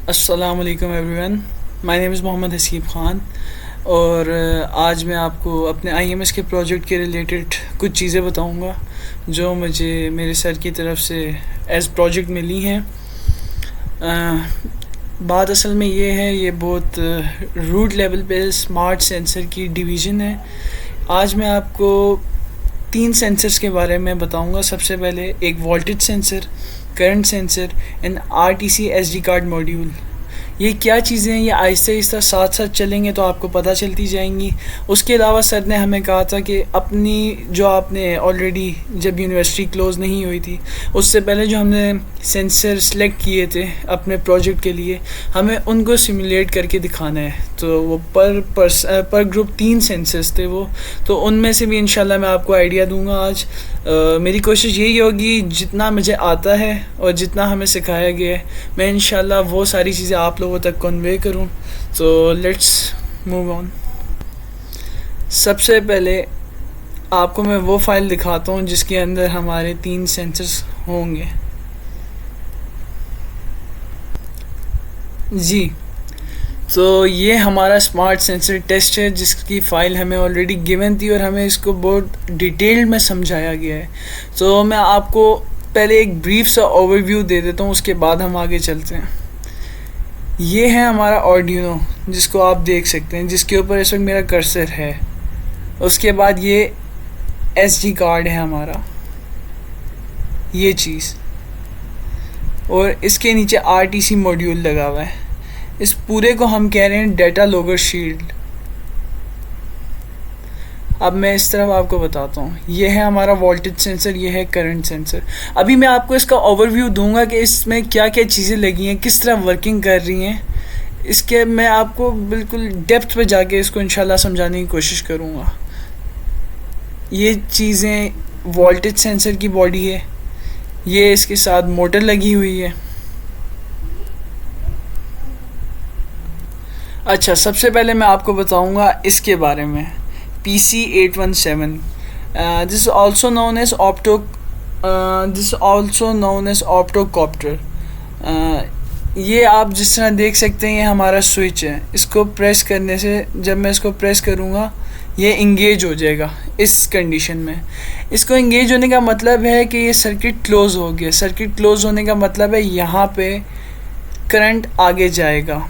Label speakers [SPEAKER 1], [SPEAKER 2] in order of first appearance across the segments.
[SPEAKER 1] अस्सलाम वालेकुम everyone. My name is Mohammad Haseeb Khan और आज मैं आपको अपने आईएमएस के प्रोजेक्ट के रिलेटेड कुछ चीज़ें बताऊंगा जो मुझे मेरे सर की तरफ से एज़ प्रोजेक्ट मिली हैं। बात असल में ये है, ये बहुत रूट लेवल पे स्मार्ट सेंसर की डिवीज़न है। आज मैं आपको 3 सेंसर्स के बारे में बताऊंगा। सबसे पहले एक voltage sensor, current sensor and RTC SD card module. ये क्या चीज़ें हैं, ये आहिस्ता आहिस्ता साथ साथ चलेंगे तो आपको पता चलती जाएंगी। उसके अलावा सर ने हमें कहा था कि अपनी जो आपने ऑलरेडी जब यूनिवर्सिटी क्लोज़ नहीं हुई थी उससे पहले जो हमने सेंसर सेलेक्ट किए थे अपने प्रोजेक्ट के लिए, हमें उनको सिमुलेट करके दिखाना है। तो वो पर ग्रुप 3 सेंसर्स थे वो, तो उनमें से भी इंशाल्लाह मैं आपको आइडिया दूंगा आज। मेरी कोशिश यही होगी जितना मुझे आता है और जितना हमें सिखाया गया है मैं इंशाल्लाह वो सारी चीज़ें आप लोगों तक कन्वे करूं। तो लेट्स मूव ऑन। सबसे पहले आपको मैं वो फाइल दिखाता हूं जिसके अंदर हमारे 3 सेंसर्स होंगे। जी, तो ये हमारा स्मार्ट सेंसर टेस्ट है जिसकी फ़ाइल हमें ऑलरेडी गिवन थी और हमें इसको बहुत डिटेल्ड में समझाया गया है। तो मैं आपको पहले एक ब्रीफ सा ओवरव्यू दे देता हूँ, उसके बाद हम आगे चलते हैं। ये है हमारा आर्डिनो जिसको आप देख सकते हैं, जिसके ऊपर इस वक्त मेरा कर्सर है। उसके बाद ये एसडी कार्ड है हमारा, ये चीज़, और इसके नीचे आरटीसी मॉड्यूल लगा हुआ है। इस पूरे को हम कह रहे हैं डाटा लॉगर शील्ड। अब मैं इस तरफ आपको बताता हूँ, ये है हमारा वोल्टेज सेंसर, ये है करंट सेंसर। अभी मैं आपको इसका ओवरव्यू दूंगा कि इसमें क्या क्या चीज़ें लगी हैं, किस तरह वर्किंग कर रही हैं। इसके मैं आपको बिल्कुल डेप्थ पे जाके इसको इंशाल्लाह समझाने की कोशिश करूँगा। ये चीज़ें वोल्टेज सेंसर की बॉडी है, ये इसके साथ मोटर लगी हुई है। अच्छा, सबसे पहले मैं आपको बताऊंगा इसके बारे में, PC817। This also known as optocoupler. ये आप जिस तरह देख सकते हैं, ये हमारा स्विच है। इसको प्रेस करने से, जब मैं इसको प्रेस करूँगा ये इंगेज हो जाएगा इस कंडीशन में। इसको इंगेज होने का मतलब है कि ये सर्किट क्लोज़ हो गया। सर्किट क्लोज़ होने का मतलब है यहाँ पे करंट आगे जाएगा।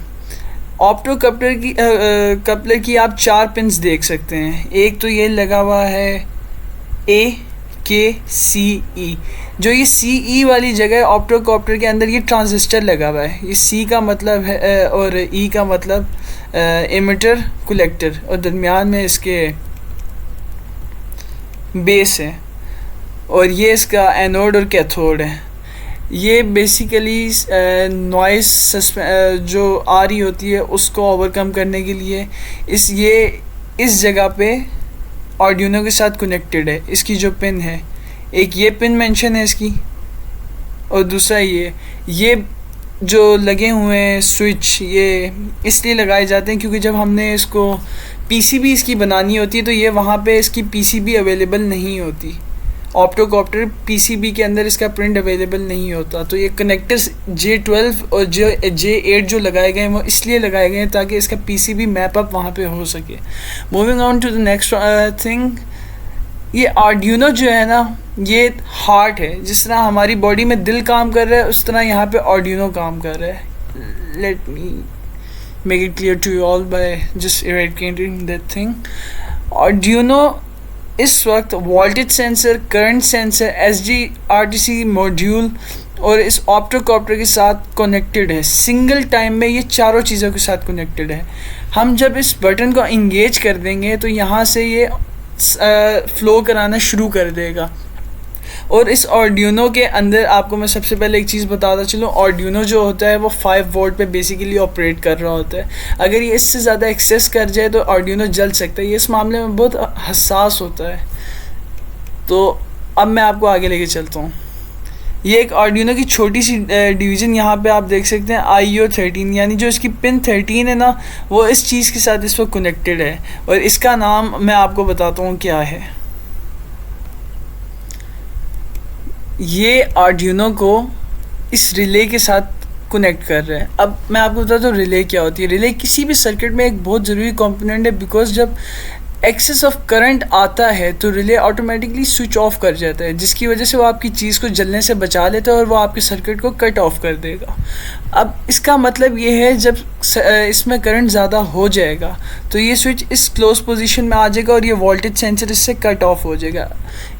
[SPEAKER 1] ऑप्टो कपलर की आप 4 पिन्स देख सकते हैं। एक तो ये लगा हुआ है AKCE, जो ये CE वाली जगह ऑप्टो कॉप्टर के अंदर ये ट्रांजिस्टर लगा हुआ है। ये C का मतलब है और E का मतलब एमिटर कलेक्टर, और दरमियान में इसके बेस है, और ये इसका एनोड और कैथोड है। ये बेसिकली नॉइस जो आ रही होती है उसको ओवरकम करने के लिए इस जगह पे आर्डिनो के साथ कनेक्टेड है। इसकी जो पिन है, एक ये पिन मेंशन है इसकी, और दूसरा ये जो लगे हुए हैं स्विच, ये इसलिए लगाए जाते हैं क्योंकि जब हमने इसको पीसीबी इसकी बनानी होती है तो ये वहाँ पे इसकी पीसीबी अवेलेबल नहीं होती। ऑप्टोकॉप्टर पीसीबी के अंदर इसका प्रिंट अवेलेबल नहीं होता। तो ये कनेक्टर्स J12 और J8 जो लगाए गए हैं वो इसलिए लगाए गए हैं ताकि इसका पीसीबी मैप अप वहाँ पे हो सके। Moving on to the next thing, ये आर्डिनो जो है ना, ये हार्ट है। जिस तरह हमारी बॉडी में दिल काम कर रहा है उस तरह यहाँ पे आर्डिनो काम कर रहा है। Let me make it clear to you all by just eradicating that thing. Arduino इस वक्त voltage sensor, current sensor, SDRTC module और इस ऑप्टोकॉप्टर के साथ कनेक्टेड है। सिंगल टाइम में ये चारों चीज़ों के साथ कनेक्टेड है। हम जब इस बटन को इंगेज कर देंगे तो यहाँ से ये फ्लो कराना शुरू कर देगा। और इस आर्डिनो के अंदर आपको मैं सबसे पहले एक चीज़ बताता चलूँ, आर्डिनो जो होता है वो 5 वोल्ट पे बेसिकली ऑपरेट कर रहा होता है। अगर ये इससे ज़्यादा एक्सेस कर जाए तो आर्डिनो जल सकता है। ये इस मामले में बहुत हसास होता है। तो अब मैं आपको आगे लेके चलता हूँ। ये एक आर्डिनो की छोटी सी डिवीज़न यहाँ पे आप देख सकते हैं, IO13, यानी जो इसकी पिन 13 है ना, वो इस चीज़ के साथ इस वक्त कनेक्टेड है। और इसका नाम मैं आपको बताता हूँ क्या है। ये आर्डिनो को इस रिले के साथ कनेक्ट कर रहे हैं। अब मैं आपको बताता हूँ रिले क्या होती है। रिले किसी भी सर्किट में एक बहुत ज़रूरी कंपोनेंट है, बिकॉज जब एक्सेस ऑफ करंट आता है तो रिले ऑटोमेटिकली स्विच ऑफ कर जाता है, जिसकी वजह से वो आपकी चीज़ को जलने से बचा लेता है और वो आपके सर्किट को कट ऑफ कर देगा। अब इसका मतलब ये है जब इसमें करंट ज़्यादा हो जाएगा तो ये स्विच इस क्लोज पोजीशन में आ जाएगा और ये वोल्टेज सेंसर इससे कट ऑफ हो जाएगा।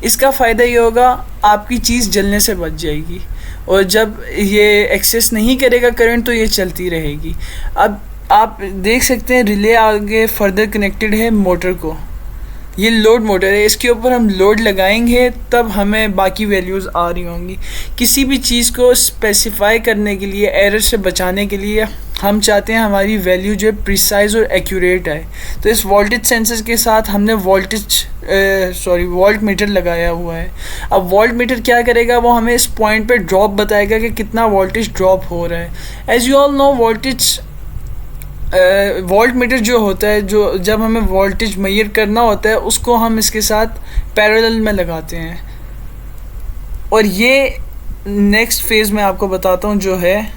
[SPEAKER 1] इसका फ़ायदा ये होगा आपकी चीज़ जलने से बच जाएगी, और जब ये एक्सेस नहीं करेगा करंट तो ये चलती रहेगी। अब आप देख सकते हैं रिले आगे फर्दर कनेक्टेड है मोटर को। ये लोड मोटर है, इसके ऊपर हम लोड लगाएंगे तब हमें बाकी वैल्यूज़ आ रही होंगी। किसी भी चीज़ को स्पेसिफाई करने के लिए, एरर से बचाने के लिए हम चाहते हैं हमारी वैल्यू जो है प्रिसाइज और एक्यूरेट आए। तो इस वोल्टेज सेंसर के साथ हमने वोल्ट मीटर लगाया हुआ है। अब वोल्ट मीटर क्या करेगा, वो हमें इस पॉइंट पे ड्रॉप बताएगा कि कितना वोल्टेज ड्रॉप हो रहा है। As you all know volt meter जो होता है, जो जब हमें वोल्टेज मेजर करना होता है उसको हम इसके साथ पैरेलल में लगाते हैं। और ये नेक्स्ट फेज़ में आपको बताता हूँ जो है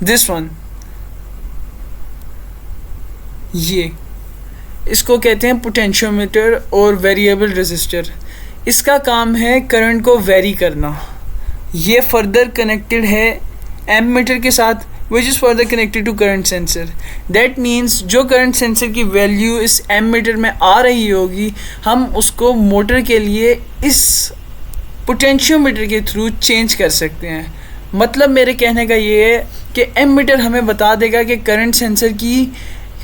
[SPEAKER 1] दिस वन। ये इसको कहते हैं पोटेंशियोमीटर और वेरिएबल रेजिस्टर। इसका काम है करंट को वेरी करना। ये फर्दर कनेक्टेड है एम मीटर के साथ, which is further connected to current sensor. That means जो करंट सेंसर की वैल्यू इस एम मीटर में आ रही होगी, हम उसको मोटर के लिए इस पोटेंशियोमीटर के थ्रू चेंज कर सकते हैं। मतलब मेरे कहने का ये है कि एम मीटर हमें बता देगा कि करंट सेंसर की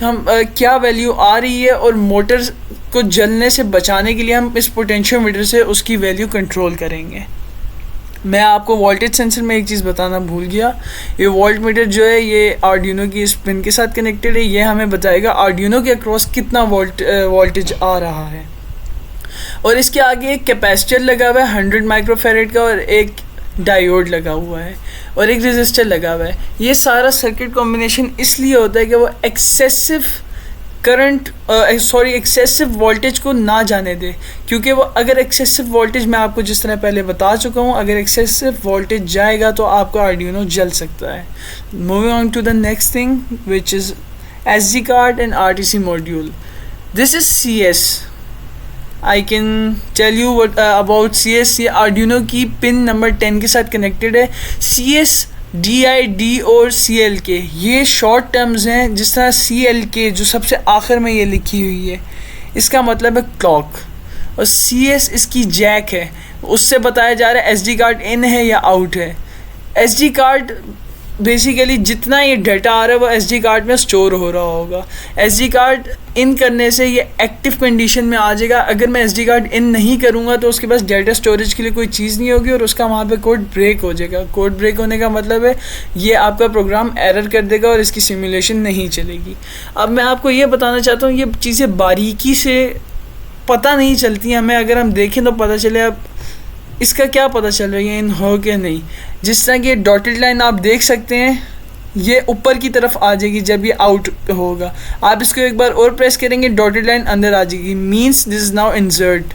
[SPEAKER 1] हम क्या वैल्यू आ रही है, और मोटर को जलने से बचाने के लिए हम इस पोटेंशियोमीटर से उसकी वैल्यू कंट्रोल करेंगे। मैं आपको वोल्टेज सेंसर में एक चीज़ बताना भूल गया। ये वोल्ट मीटर जो है ये आर्डिनो की इस पिन के साथ कनेक्टेड है। ये हमें बताएगा आर्डिनो के अक्रॉस कितना वोल्टेज आ रहा है। और इसके आगे एक कैपेसिटर लगा हुआ है 100 माइक्रोफैरेड का, और एक डायोड लगा हुआ है, और एक रेजिस्टर लगा हुआ है। ये सारा सर्किट कॉम्बिनेशन इसलिए होता है कि वो एक्सेसिव वोल्टेज को ना जाने दे, क्योंकि वो अगर एक्सेसिव वोल्टेज, मैं आपको जिस तरह पहले बता चुका हूँ, अगर एक्सेसिव वोल्टेज जाएगा तो आपका आर्डिनो जल सकता है। Moving on to the next thing which is SD card and RTC module. This is CS। I can tell you what about CS। ये आर्डिनो की पिन नंबर 10 के साथ कनेक्टेड है। CS, DID और CLK ये शॉर्ट टर्म्स हैं। जिस तरह CLK जो सबसे आखिर में ये लिखी हुई है, इसका मतलब है क्लॉक, और CS इसकी जैक है। उससे बताया जा रहा है SD कार्ड इन है या आउट है। SD कार्ड बेसिकली जितना ये डाटा आ रहा है वो SD कार्ड में स्टोर हो रहा होगा। SD कार्ड इन करने से ये एक्टिव कंडीशन में आ जाएगा। अगर मैं SD कार्ड इन नहीं करूँगा तो उसके पास डाटा स्टोरेज के लिए कोई चीज़ नहीं होगी, और उसका वहाँ पे कोड ब्रेक हो जाएगा। कोड ब्रेक होने का मतलब है ये आपका प्रोग्राम एरर कर देगा और इसकी सिमुलेशन नहीं चलेगी। अब मैं आपको ये बताना चाहता हूँ, ये चीज़ें बारीकी से पता नहीं चलती हमें। अगर हम देखें तो पता चले। अब इसका क्या पता चल रही है इन हो के नहीं। जिस तरह की डॉटेड लाइन आप देख सकते हैं, ये ऊपर की तरफ आ जाएगी जब ये आउट होगा। आप इसको एक बार और प्रेस करेंगे, डॉटेड लाइन अंदर आ जाएगी, means this is now insert.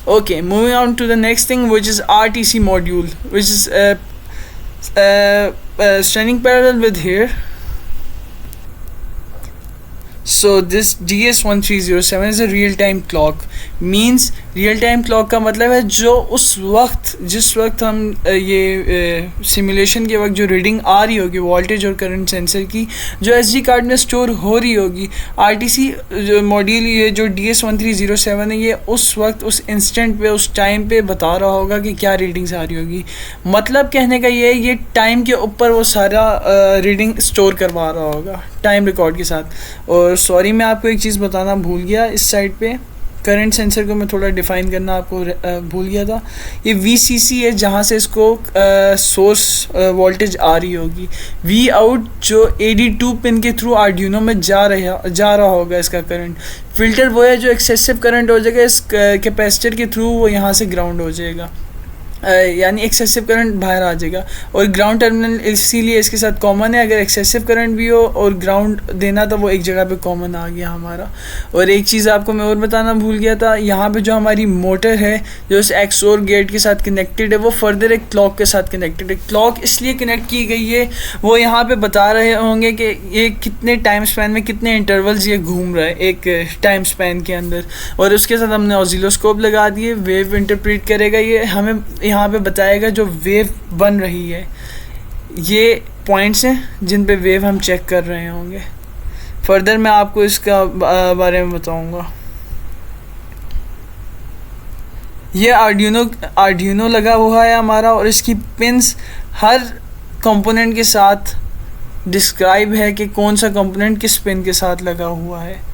[SPEAKER 1] Okay, moving on to the next thing which is RTC module, which is standing parallel with here. So this DS1307 is a real time clock. Means real time clock का मतलब है जो उस वक्त, जिस वक्त हम ये सिमुलेशन के वक्त जो रीडिंग आ रही होगी वोल्टेज और करंट सेंसर की, जो SD कार्ड में स्टोर हो रही होगी। RTC मॉड्यूल ये जो DS1307 है, ये उस वक्त, उस इंस्टेंट पे, उस टाइम पे बता रहा होगा कि क्या रीडिंग्स आ रही होगी। मतलब कहने का ये है, ये टाइम के ऊपर वो सारा रीडिंग स्टोर करवा रहा होगा टाइम रिकॉर्ड के साथ। और सॉरी, मैं आपको एक चीज़ बताना भूल गया। इस साइड पे करंट सेंसर को मैं थोड़ा डिफ़ाइन करना आपको भूल गया था। ये VCC है जहाँ से इसको सोर्स वोल्टेज आ रही होगी। V आउट जो AD2 पिन के थ्रू आर्डिनो में जा रहा होगा इसका करंट। फिल्टर वो है जो एक्सेसिव करंट हो जाएगा इस कैपेसिटर के थ्रू, वो यहाँ से ग्राउंड हो जाएगा। यानी एक्सेसिव करंट बाहर आ जाएगा। और ग्राउंड टर्मिनल इसीलिए इसके साथ कॉमन है, अगर एक्सेसिव करंट भी हो और ग्राउंड देना तो वो एक जगह पे कॉमन आ गया हमारा। और एक चीज़ आपको मैं और बताना भूल गया था, यहाँ पे जो हमारी मोटर है जो इस एक्सोर गेट के साथ कनेक्टेड है वो फर्दर एक क्लॉक के साथ कनेक्टेड है। क्लॉक इसलिए कनेक्ट की गई है, वो यहाँ पर बता रहे होंगे कि ये कितने टाइम स्पैन में कितने इंटरवल्स ये घूम रहा है एक टाइम स्पैन के अंदर। और उसके साथ हमने ऑसिलोस्कोप लगा दिए, वेव इंटरप्रेट करेगा, ये हमें यहाँ पे बताएगा जो वेव बन रही है। ये पॉइंट्स हैं जिन पे वेव हम चेक कर रहे होंगे। फर्दर मैं आपको इसका बारे में बताऊंगा। ये आर्डिनो लगा हुआ है हमारा, और इसकी पिंस हर कंपोनेंट के साथ डिस्क्राइब है कि कौन सा कंपोनेंट किस पिन के साथ लगा हुआ है।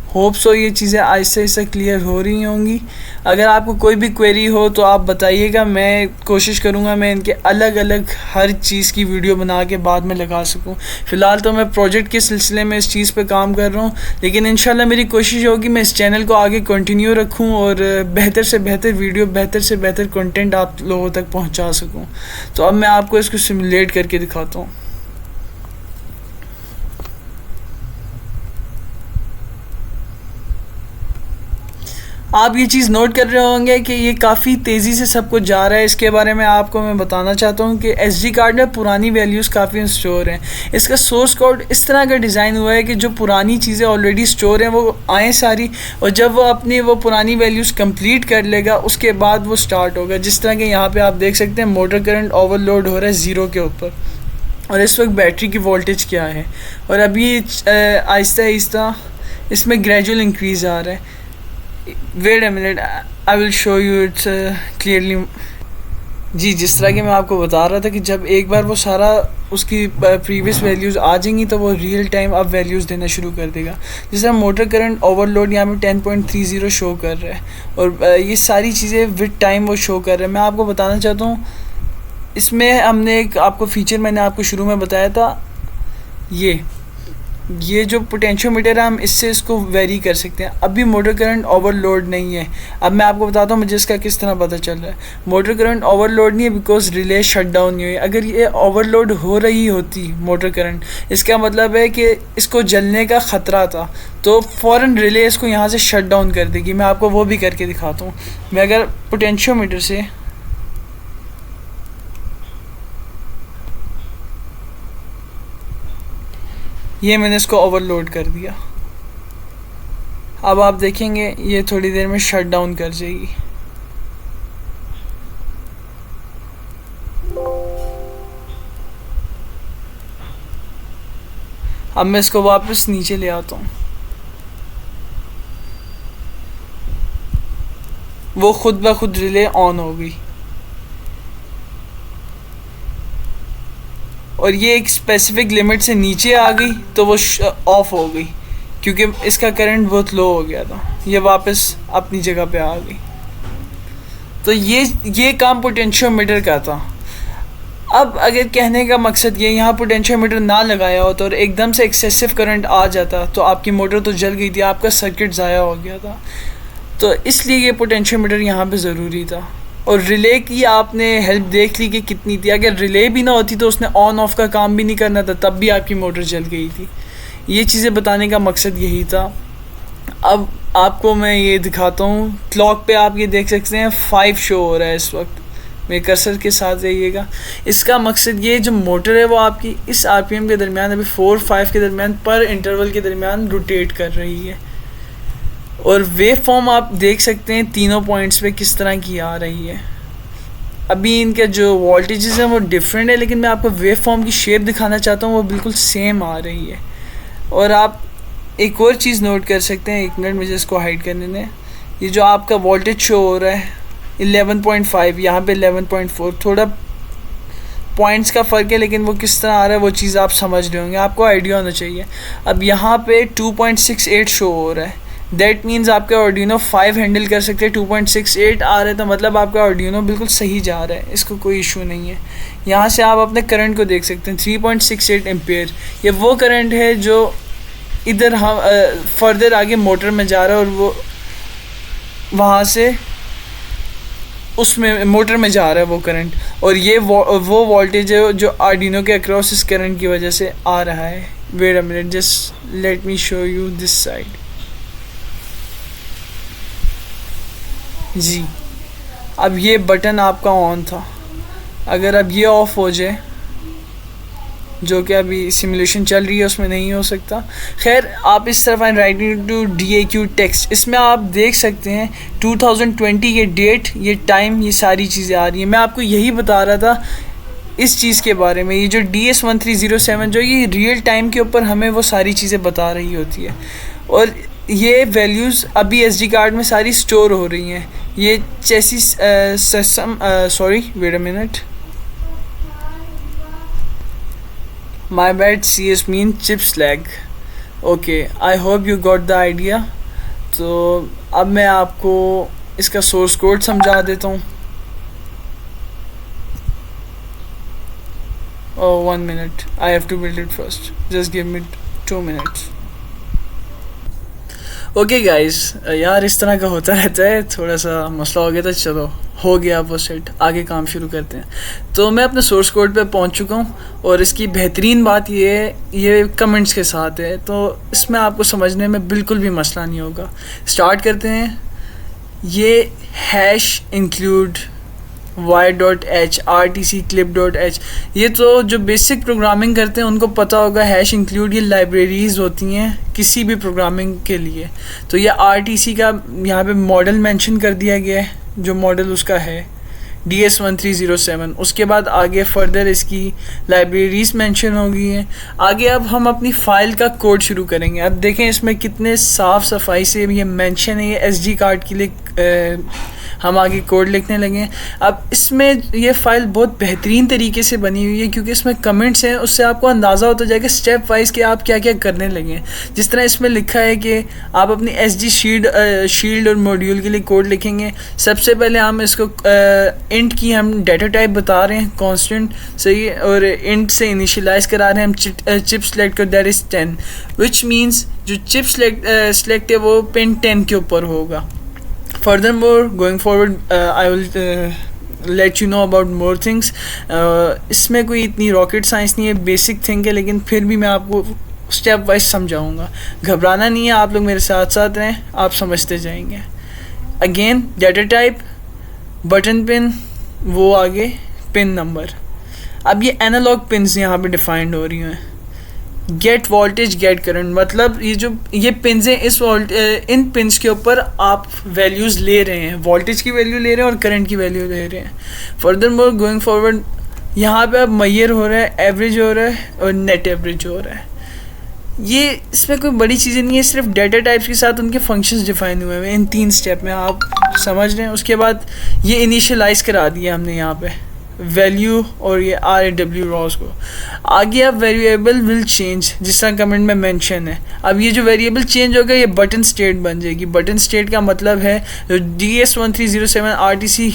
[SPEAKER 1] होप सो ये चीज़ें आहिस्ते आहिस्ते क्लियर हो रही होंगी। अगर आपको कोई भी क्वेरी हो तो आप बताइएगा, मैं कोशिश करूँगा मैं इनके अलग अलग हर चीज़ की वीडियो बना के बाद में लगा सकूँ। फ़िलहाल तो मैं प्रोजेक्ट के सिलसिले में इस चीज़ पे काम कर रहा हूँ, लेकिन इंशाल्लाह मेरी कोशिश होगी मैं इस चैनल को आगे कंटिन्यू रखूँ और बेहतर से बेहतर वीडियो, बेहतर से बेहतर कंटेंट आप लोगों तक पहुँचा सकूँ। तो अब मैं आपको इसको सिमुलेट करके दिखाता हूँ। आप ये चीज़ नोट कर रहे होंगे कि ये काफ़ी तेज़ी से सब कुछ जा रहा है। इसके बारे में आपको मैं बताना चाहता हूँ कि एसडी कार्ड में पुरानी वैल्यूज़ काफ़ी स्टोर हैं। इसका सोर्स कोड इस तरह का डिज़ाइन हुआ है कि जो पुरानी चीज़ें ऑलरेडी स्टोर हैं वो आएँ सारी, और जब वो अपनी वो पुरानी वैल्यूज़ कंप्लीट कर लेगा उसके बाद वो स्टार्ट होगा। जिस तरह के यहाँ पर आप देख सकते हैं मोटर करंट ओवरलोड हो रहा है 0 के ऊपर, और इस वक्त बैटरी की वोल्टेज क्या है, और अभी आहिस्ता आहिस्ता इसमें ग्रेजुअल इंक्रीज़ आ रहा है। Wait a minute, I will show you its clearly. जी, जिस तरह कि मैं आपको बता रहा था कि जब एक बार वो सारा उसकी प्रीवियस वैल्यूज़ आ जाएंगी तो वो रियल टाइम अब वैल्यूज़ देना शुरू कर देगा। जिस तरह मोटर करंट ओवरलोड यहाँ पे 10.30 शो कर रहा है, और ये सारी चीज़ें विद टाइम वो शो कर रहे हैं। मैं आपको बताना चाहता हूँ, इसमें हमने एक आपको फीचर मैंने आपको शुरू में बताया था, ये जो पोटेंशियोमीटर है हम इससे इसको वेरी कर सकते हैं। अभी मोटर करंट ओवरलोड नहीं है। अब मैं आपको बताता हूँ मुझे इसका किस तरह पता चल रहा है। मोटर करंट ओवरलोड नहीं है बिकॉज रिले शट डाउन नहीं हुई। अगर ये ओवरलोड हो रही होती मोटर करंट, इसका मतलब है कि इसको जलने का ख़तरा था, तो फ़ौरन रिले इसको यहाँ से शट डाउन कर देगी। मैं आपको वो भी करके दिखाता हूँ। मैं अगर पोटेंशियोमीटर से ये मैंने इसको ओवरलोड कर दिया, अब आप देखेंगे ये थोड़ी देर में शट डाउन कर जाएगी। अब मैं इसको वापस नीचे ले आता हूँ, वो खुद ब खुद रिले ऑन हो गई, और ये एक स्पेसिफिक लिमिट से नीचे आ गई तो वो ऑफ हो गई क्योंकि इसका करंट बहुत लो हो गया था। ये वापस अपनी जगह पे आ गई। तो ये काम पोटेंशियोमीटर का था। अब अगर कहने का मकसद ये, यहाँ पोटेंशियोमीटर ना लगाया होता और एकदम से एक्सेसिव करंट आ जाता तो आपकी मोटर तो जल गई थी, आपका सर्किट ज़ाया हो गया था। तो इसलिए ये पोटेंशियोमीटर यहाँ पे ज़रूरी था। और रिले की आपने हेल्प देख ली कि कितनी थी। अगर रिले भी ना होती तो उसने ऑन ऑफ का काम भी नहीं करना था, तब भी आपकी मोटर जल गई थी। ये चीज़ें बताने का मकसद यही था। अब आपको मैं ये दिखाता हूँ। क्लॉक पे आप ये देख सकते हैं 5 शो हो रहा है इस वक्त। मेरे कर्सर के साथ रहिएगा। इसका मकसद ये, जो मोटर है वो आपकी इस आरपीएम के दरमियान अभी 4-5 के दरमियान पर इंटरवल के दरमियान रोटेट कर रही है। और वेव फॉर्म आप देख सकते हैं तीनों पॉइंट्स पे किस तरह की आ रही है। अभी इनके जो वोल्टेजेस हैं वो डिफरेंट है, लेकिन मैं आपको वेव फॉर्म की शेप दिखाना चाहता हूँ, वो बिल्कुल सेम आ रही है। और आप एक और चीज़ नोट कर सकते हैं, 1 मिनट मुझे इसको हाइड करने दें। ये जो आपका वोल्टेज शो हो रहा है 11.5, यहाँ पे 11.4, थोड़ा पॉइंट्स का फ़र्क है, लेकिन वो किस तरह आ रहा है वो चीज़ आप समझ रहे होंगे, आपको आइडिया होना चाहिए। अब यहाँ पे 2.68 शो हो रहा है, दैट मीन्स आपका आर्डिनो 5 हैंडल कर सकते हैं। 2.68 आ रहा है तो मतलब आपका आर्डिनो बिल्कुल सही जा रहा है, इसको कोई इशू नहीं है। यहाँ से आप अपने करंट को देख सकते हैं 3.68 एम्पेयर। ये वो करंट है जो इधर हम फर्दर आगे मोटर में जा रहा है, और वो वहाँ से उसमें मोटर में जा रहा है वो करंट, और ये वो वोल्टेज है जो आर्डिनो के अक्रॉस इस करंट की वजह से आ रहा है. Wait a minute, just let me show you this side. जी, अब ये बटन आपका ऑन था. अगर अब ये ऑफ हो जाए, जो कि अभी सिमुलेशन चल रही है उसमें नहीं हो सकता. खैर, आप इस तरफ राइटिंग टू DAQ टेक्स्ट, इसमें आप देख सकते हैं 2020 ये डेट, ये टाइम, ये सारी चीज़ें आ रही हैं. मैं आपको यही बता रहा था इस चीज़ के बारे में. ये जो DS1307 जो ये रियल टाइम के ऊपर हमें वो सारी चीज़ें बता रही होती है, और ये वैल्यूज़ अभी SD कार्ड में सारी स्टोर हो रही हैं. ये chassis sorry wait a minute, my bad, CS mean chip slag. okay, I hope you got the idea. तो अब मैं आपको इसका सोर्स कोड समझा देता हूँ. oh 1 minute, I have to build it first, just give me 2 minutes. Okay guys, यार इस तरह का होता रहता है, थोड़ा सा मसला हो गया था. चलो हो गया वो सेट, आगे काम शुरू करते हैं. तो मैं अपने सोर्स कोड पे पहुंच चुका हूं, और इसकी बेहतरीन बात ये कमेंट्स के साथ है, तो इसमें आपको समझने में बिल्कुल भी मसला नहीं होगा. स्टार्ट करते हैं. ये hash include y.h rtc clip.h, ये तो जो बेसिक प्रोग्रामिंग करते हैं उनको पता होगा. हैश इंक्लूड ये लाइब्रेरीज़ होती हैं किसी भी प्रोग्रामिंग के लिए. तो ये RTC का यहाँ पे मॉडल मेंशन कर दिया गया है, जो मॉडल उसका है DS1307. उसके बाद आगे फर्दर इसकी लाइब्रेरीज मेंशन हो गई हैं. आगे अब हम अपनी फ़ाइल का कोड शुरू करेंगे. अब देखें इसमें कितने साफ़ सफाई से ये मेंशन है. ये SD कार्ड के लिए हम आगे कोड लिखने लगे. अब इसमें ये फ़ाइल बहुत बेहतरीन तरीके से बनी हुई है, क्योंकि इसमें कमेंट्स हैं, उससे आपको अंदाज़ा होता जाएगा स्टेप वाइज कि आप क्या क्या करने लगे. जिस तरह इसमें लिखा है कि आप अपनी SD शील्ड और मॉड्यूल के लिए कोड लिखेंगे. सबसे पहले हम इसको इंट की हम डाटा टाइप बता रहे हैं कांस्टेंट, सही है, और इंट से इनिशियलाइज़ करा रहे हैं हम चिप सेलेक्ट कर, दैट इज़ 10, विच मीन्स जो चिप सेलेक्ट है वो पिन 10 के ऊपर होगा. Furthermore, going forward, I will let you know about more things. इसमें कोई इतनी रॉकेट साइंस नहीं है, बेसिक थिंग है, लेकिन फिर भी मैं आपको स्टेप वाइज समझाऊंगा. घबराना नहीं है, आप लोग मेरे साथ साथ रहें, आप समझते जाएंगे. Again data type, button pin, वो आगे पिन नंबर. अब ये एनालॉग पिन्स यहाँ पे डिफाइंड हो रही हैं. गेट वोल्टेज, गेट करंट, मतलब ये पिन्स हैं, इन पिन्स के ऊपर आप वैल्यूज़ ले रहे हैं, वोल्टेज की वैल्यू ले रहे हैं और करंट की वैल्यू ले रहे हैं. फर्दर मोर गोइंग फॉरवर्ड, यहाँ पे अब मैयर हो रहा है, एवरेज हो रहा है और नेट एवरेज हो रहा है. ये इसमें कोई बड़ी चीज़ें नहीं है, सिर्फ डाटा टाइप्स के साथ उनके फंक्शंस डिफाइन हुए हैं इन 3 स्टेप में, आप समझ रहे हैं. उसके बाद ये इनिशियलाइज़ करा दिया हमने यहाँ पे वैल्यू और ये RAW रॉस को. आगे अब वेरिएबल विल चेंज, जिस तरह कमेंट में मेंशन है. अब ये जो वेरिएबल चेंज होगा ये बटन स्टेट बन जाएगी. बटन स्टेट का मतलब है जो DS1307 RTC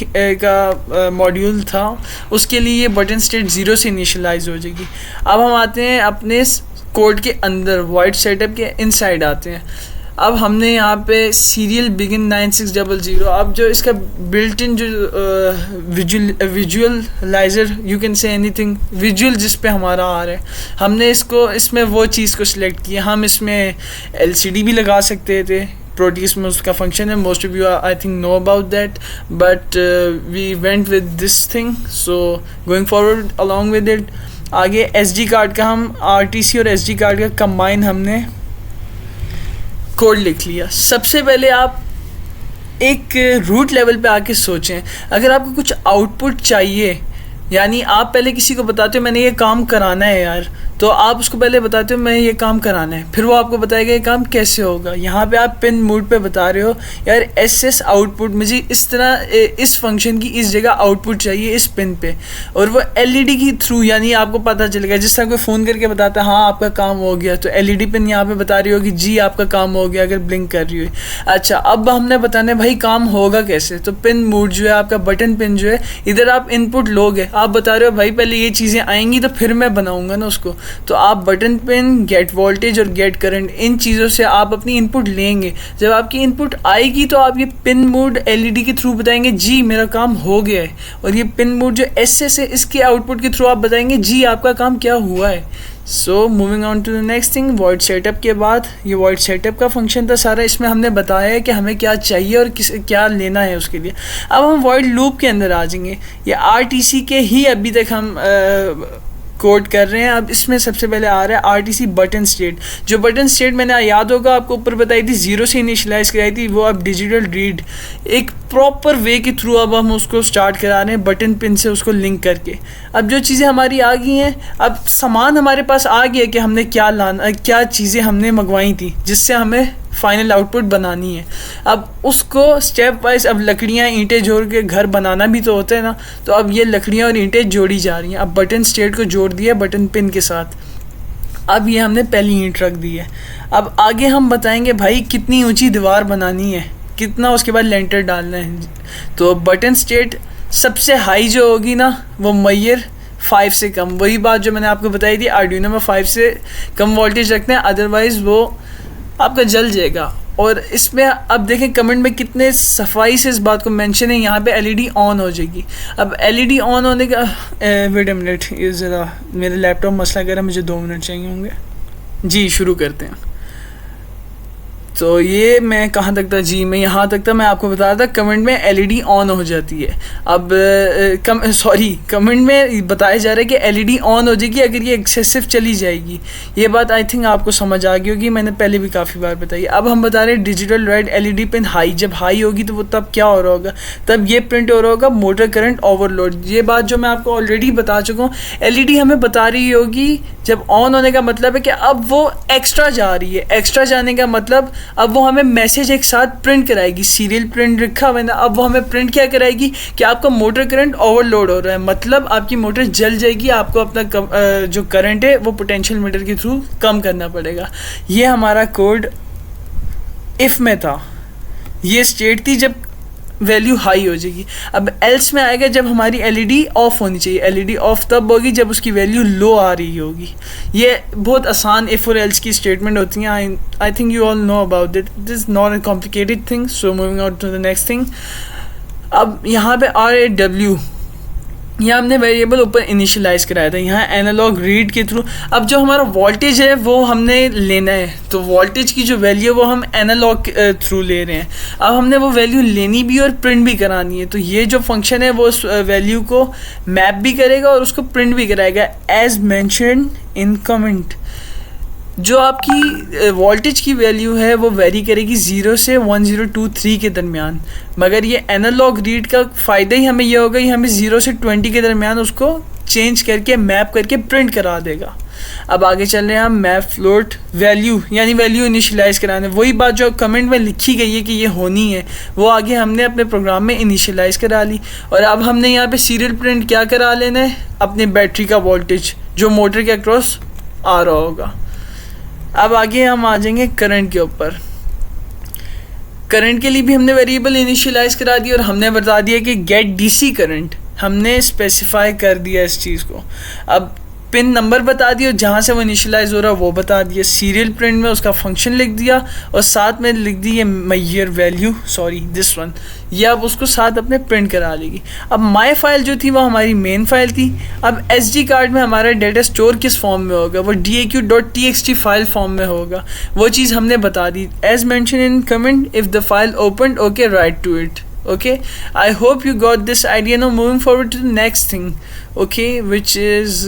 [SPEAKER 1] का मॉड्यूल था उसके लिए ये बटन स्टेट 0 से इनिशियलाइज हो जाएगी. अब हम आते हैं अपने कोड के अंदर, वाइट सेटअप के इनसाइड आते हैं. अब हमने यहाँ पे सीरियल बिगिन 9600. अब जो इसका बिल्ट इन जो visualiser, you can say anything visual जिस पे हमारा आ रहा है, हमने इसमें वो चीज़ को सिलेक्ट किया. हम इसमें LCD भी लगा सकते थे, प्रोटीस में उसका फंक्शन है. Most of you I think know about that, but we went with this thing. So going forward along with it, आगे SD कार्ड का हम RTC और SD कार्ड का कंबाइन हमने कोड लिख लिया. सबसे पहले आप एक रूट लेवल पे आके सोचें, अगर आपको कुछ आउटपुट चाहिए, यानी आप पहले किसी को बताते हो मैंने ये काम कराना है यार, तो आप उसको पहले बताते हो मैं ये काम कराना है, फिर वो आपको बताएगा ये काम कैसे होगा. यहाँ पे आप पिन मोड पे बता रहे हो यार SS आउटपुट, मुझे इस तरह इस फंक्शन की इस जगह आउटपुट चाहिए इस पिन पे, और वो LED के थ्रू, यानी आपको पता चलेगा जिस तरह कोई फ़ोन करके बताता है हाँ आपका काम हो गया, तो LED पिन यहाँ पे बता रही होगी जी आपका काम हो गया अगर ब्लिंक कर रही हो. अच्छा, अब हमने बताना है भाई काम होगा कैसे, तो पिन मोड जो है आपका बटन पिन जो है, इधर आप इनपुट लोगे, आप बता रहे हो भाई पहले ये चीज़ें आएंगी तो फिर मैं बनाऊँगा ना उसको. तो आप बटन पिन, गेट वोल्टेज और गेट करंट, इन चीज़ों से आप अपनी इनपुट लेंगे। जब आपकी इनपुट आएगी तो आप ये पिन मोड एलईडी के थ्रू बताएंगे जी मेरा काम हो गया है, और ये पिन मोड जो एसएस है इसके आउटपुट के थ्रू आप बताएंगे जी आपका काम क्या हुआ है। So moving on to the next thing, void setup के बाद ये वॉइड सेटअप का फंक्शन था सारा। इसमें हमने बताया है कि हमें क्या चाहिए और क्या लेना है उसके लिए। अब हम वॉइड लूप के अंदर आ जाएंगे। ये आरटीसी के ही अभी तक हम कोड कर रहे हैं। अब इसमें सबसे पहले आ रहा है आरटीसी बटन स्टेट। जो बटन स्टेट मैंने याद होगा आपको ऊपर बताई थी, 0 से इनिशियलाइज कराई थी, वो अब डिजिटल रीड एक प्रॉपर वे के थ्रू अब हम उसको स्टार्ट करा रहे हैं बटन पिन से उसको लिंक करके। अब जो चीज़ें हमारी आ गई हैं, अब सामान हमारे पास आ गया कि हमने क्या लाना, क्या चीज़ें हमने मंगवाई थी जिससे हमें फाइनल आउटपुट बनानी है। अब उसको स्टेप वाइज, अब लकड़ियाँ ईंटें जोड़ के घर बनाना भी तो होता है ना, तो अब ये लकड़ियाँ और ईंटें जोड़ी जा रही हैं। अब बटन स्टेट को जोड़ दिया बटन पिन के साथ। अब ये हमने पहली ईंट रख दी है। अब आगे हम बताएंगे भाई कितनी ऊंची दीवार बनानी है, कितना उसके बाद लेंटर डालना है। तो बटन स्टेट सबसे हाई जो होगी ना वो मैयर 5 से कम, वही बात जो मैंने आपको बताई थी, आर्डिनो में 5 से कम वोल्टेज रखते हैं, अदरवाइज़ वो आपका जल जाएगा। और इसमें अब देखें कमेंट में कितने सफाई से इस बात को मेंशन है, यहाँ पे एलईडी ऑन हो जाएगी। अब एलईडी ऑन होने का वेट अ मिनट, ये ज़रा मेरे लैपटॉप मसला कर रहा है, मुझे 2 मिनट चाहिए होंगे। जी शुरू करते हैं। तो ये मैं कहाँ तक था, जी मैं यहाँ तक था, मैं आपको बता रहा था कमेंट में एलईडी ऑन हो जाती है। अब कमेंट में बताया जा रहा है कि एलईडी ऑन हो जाएगी अगर ये एक्सेसिव चली जाएगी। ये बात आई थिंक आपको समझ आ गई होगी, मैंने पहले भी काफ़ी बार बताई। अब हम बता रहे हैं digital red LED pin high, जब हाई होगी तो वो तब क्या हो रहा होगा, तब ये प्रिंट हो रहा होगा मोटर करंट ओवरलोड। ये बात जो मैं आपको ऑलरेडी बता चुका हूँ, एलईडी हमें बता रही होगी जब ऑन होने का मतलब है कि अब वो एक्स्ट्रा जा रही है। एक्स्ट्रा जाने का मतलब अब वो हमें मैसेज एक साथ प्रिंट कराएगी, सीरियल प्रिंट रखा हुआ है ना, अब वो हमें प्रिंट क्या कराएगी कि आपका मोटर करंट ओवरलोड हो रहा है, मतलब आपकी मोटर जल जाएगी, आपको अपना जो करंट है वो पोटेंशियल मीटर के थ्रू कम करना पड़ेगा। ये हमारा कोड इफ़ में था, ये स्टेट थी जब वैल्यू हाई हो जाएगी। अब एल्स में आएगा जब हमारी एलईडी ऑफ होनी चाहिए। एलईडी ऑफ तब होगी जब उसकी वैल्यू लो आ रही होगी। ये बहुत आसान इफ और एल्स की स्टेटमेंट होती हैं। I think you all know about it, it is not a complicated thing. So moving on to the next thing. अब यहाँ पे RAW, यहाँ हमने वेरिएबल ऊपर इनिशियलाइज कराया था, यहाँ एनालॉग रीड के थ्रू। अब जो हमारा वोल्टेज है वो हमने लेना है, तो वोल्टेज की जो वैल्यू है वो हम एनालॉग थ्रू ले रहे हैं। अब हमने वो वैल्यू लेनी भी और प्रिंट भी करानी है, तो ये जो फंक्शन है वो उस वैल्यू को मैप भी करेगा और उसको प्रिंट भी कराएगा एज मेंशन्ड इन कमेंट। जो आपकी वोल्टेज की वैल्यू है वो वेरी करेगी 0 से 1023 के दरमियान, मगर ये एनालॉग रीड का फ़ायदा ही हमें ये होगा कि हमें 0 से 20 के दरमियान उसको चेंज करके मैप करके प्रिंट करा देगा। अब आगे चल रहे हैं हम मैप फ्लोट वैल्यू, यानी वैल्यू इनिशियलाइज कराने। वही बात जो कमेंट में लिखी गई है कि ये होनी है वो आगे हमने अपने प्रोग्राम में इनिशियलाइज करा ली। और अब हमने यहाँ पे सीरियल प्रिंट क्या करा लेना है, अपने बैटरी का वोल्टेज जो मोटर के अक्रॉस आ रहा होगा। अब आगे हम आ जाएंगे करंट के ऊपर। करंट के लिए भी हमने वेरिएबल इनिशियलाइज करा दिया और हमने बता दिया कि गेट डीसी करंट, हमने स्पेसिफाई कर दिया इस चीज़ को। अब पिन नंबर बता दिया, जहाँ से वो इनिशियलाइज हो रहा है वो बता दिया। सीरियल प्रिंट में उसका फंक्शन लिख दिया और साथ में लिख दी ये Maihar value, sorry this one, ये अब उसको साथ अपने प्रिंट करा लेगी। अब माई फाइल जो थी वो हमारी मेन फाइल थी। अब SD कार्ड में हमारा डेटा स्टोर किस फॉर्म में होगा, वो DAQ.txt फाइल फॉर्म में होगा। वो चीज़ हमने बता दी as mention in comment, if the file open okay write to it. Okay, I hope you got this idea. Now moving forward to the next thing, okay, which is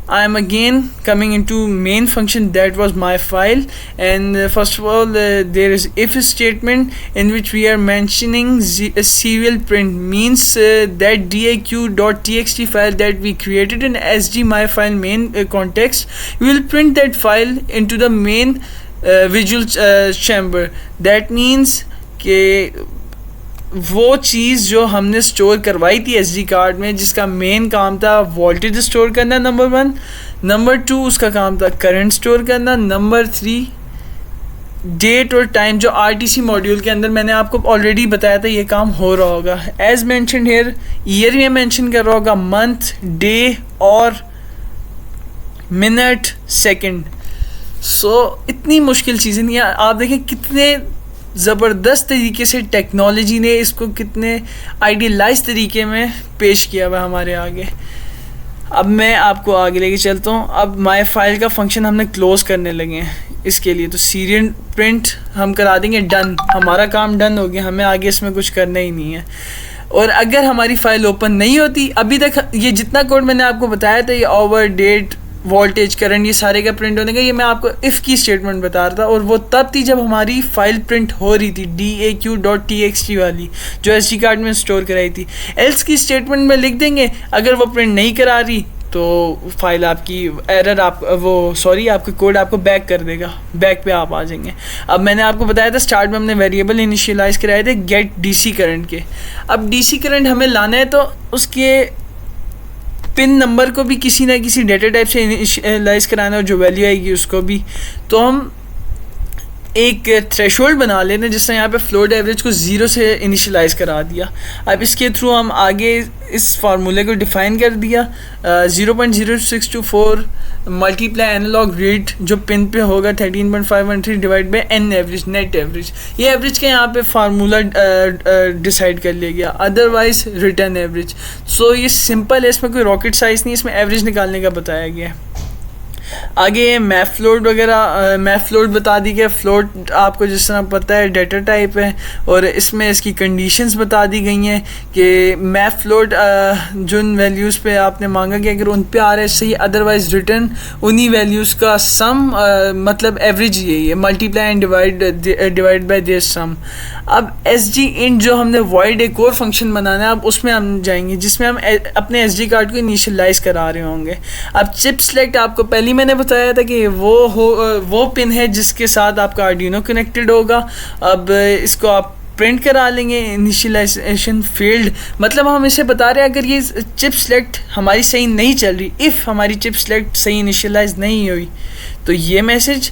[SPEAKER 1] I am again coming into main function that was my file. And first of all there is if statement in which we are mentioning a serial print, means that DAQ.txt file that we created in SD my file main context, we will print that file into the main visual chamber. That means कि वो चीज़ जो हमने store करवाई थी SD card में, जिसका main काम था वोल्टेज स्टोर करना नंबर 1, नंबर 2 उसका काम था करंट स्टोर करना, नंबर 3 डेट और टाइम, जो RTC मॉड्यूल के अंदर मैंने आपको ऑलरेडी बताया था ये काम हो रहा होगा। एज मेंशन हियर, ईयर में मेंशन कर रहा होगा, मंथ, डे और मिनट, सेकंड। इतनी मुश्किल चीज़ें नहीं है। आप देखें कितने ज़बरदस्त तरीके से टेक्नोलॉजी ने इसको कितने आइडियलाइज तरीके में पेश किया हुआ हमारे आगे। अब मैं आपको आगे लेके चलता हूँ। अब माई फाइल का फंक्शन हमने क्लोज करने लगे हैं इसके लिए, तो सीरियल प्रिंट हम करा देंगे डन, हमारा काम डन हो गया, हमें आगे इसमें कुछ करना ही नहीं है। और अगर हमारी फ़ाइल ओपन नहीं होती, अभी तक ये जितना कोड मैंने आपको बताया था, ये ओवर, डेट, वोल्टेज, करंट, ये सारे का प्रिंट होने का, ये मैं आपको इफ़ की स्टेटमेंट बता रहा था। और वो तब थी जब हमारी फ़ाइल प्रिंट हो रही थी, DAQ.txt वाली जो SD कार्ड में स्टोर कराई थी। एल्स की स्टेटमेंट में लिख देंगे, अगर वो प्रिंट नहीं करा रही तो फाइल आपकी एरर आपका कोड आपको बैक कर देगा, बैक पे आप आ जाएंगे। अब मैंने आपको बताया था स्टार्ट में हमने वेरिएबल इनिशियलाइज़ कराए थे गेट DC करंट के। अब DC करंट हमें लाना है तो उसके पिन नंबर को भी किसी ना किसी डेटा टाइप से इनिशियलाइज़ कराना है, और जो वैल्यू आएगी उसको भी। तो हम एक थ्रेशोल्ड बना लेते हैं, जिससे यहाँ पे फ्लोट एवरेज को 0 से इनिशियलाइज़ करा दिया। अब इसके थ्रू हम आगे इस फार्मूले को डिफ़ाइन कर दिया, 0.0624 मल्टीप्लाई एनालॉग रीड जो पिन पे होगा 13.513 divide by an average, net average. ये एवरेज का यहाँ पे फार्मूला डिसाइड कर लिया गया, अदरवाइज रिटर्न एवरेज। ये सिंपल है, इसमें कोई रॉकेट साइंस नहीं, इसमें एवरेज निकालने का बताया गया है। आगे मैप फ्लोट वगैरह, मैप फ्लोट बता दी गई। फ्लोट आपको जिस तरह पता है डेटा टाइप है, और इसमें इसकी कंडीशंस बता दी गई हैं कि मैप फ्लोट जिन वैल्यूज़ पे आपने मांगा कि अगर उन पे आ रहा है सही, अदरवाइज रिटर्न उन्हीं वैल्यूज़ का सम, मतलब एवरेज यही है, multiply and divide by this sum. अब SG int जो हमने वॉइड एक और फंक्शन बनाना है, अब उसमें हम जाएंगे जिसमें हम अपने SD कार्ड को इनिशियलाइज़ करा रहे होंगे। अब चिप सेलेक्ट आपको पहले मैंने बताया था कि वो पिन है जिसके साथ आपका आर्डिनो कनेक्टेड होगा। अब इसको आप प्रिंट करा लेंगे इनिशियलाइजेशन फील्ड, मतलब हम इसे बता रहे हैं अगर ये चिप सेलेक्ट हमारी सही नहीं चल रही, इफ़ हमारी चिप सेलेक्ट सही इनिशियलाइज नहीं हुई तो ये मैसेज,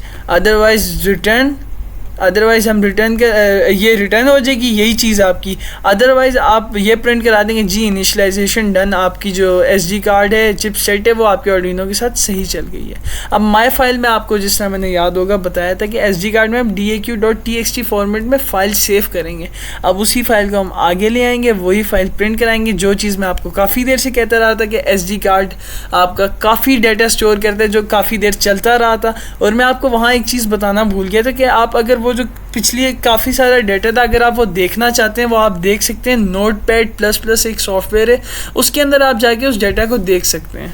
[SPEAKER 1] अदरवाइज हम रिटर्न कर, ये रिटर्न हो जाएगी यही चीज़ आपकी। अदरवाइज़ आप ये प्रिंट करा देंगे जी इनिशियलाइजेशन डन, आपकी जो SD कार्ड है, चिप सेट है, वो आपके आर्डिनो के साथ सही चल गई है। अब माई फाइल में आपको जिस तरह मैंने याद होगा बताया था कि SD कार्ड में हम DAQ.txt फॉर्मेट में फ़ाइल सेव करेंगे। अब उसी फाइल को हम आगे ले आएंगे, वही फाइल प्रिंट कराएंगे। जो चीज़ मैं आपको काफ़ी देर से कहता रहा था कि SD कार्ड आपका काफ़ी डाटा स्टोर करता है जो काफ़ी देर चलता रहा था, और मैं आपको वहाँ एक चीज़ बताना भूल गया था कि आप अगर वो जो पिछली काफ़ी सारा डाटा था, अगर आप वो देखना चाहते हैं वो आप देख सकते हैं। Notepad++ एक सॉफ्टवेयर है, उसके अंदर आप जाके उस डाटा को देख सकते हैं।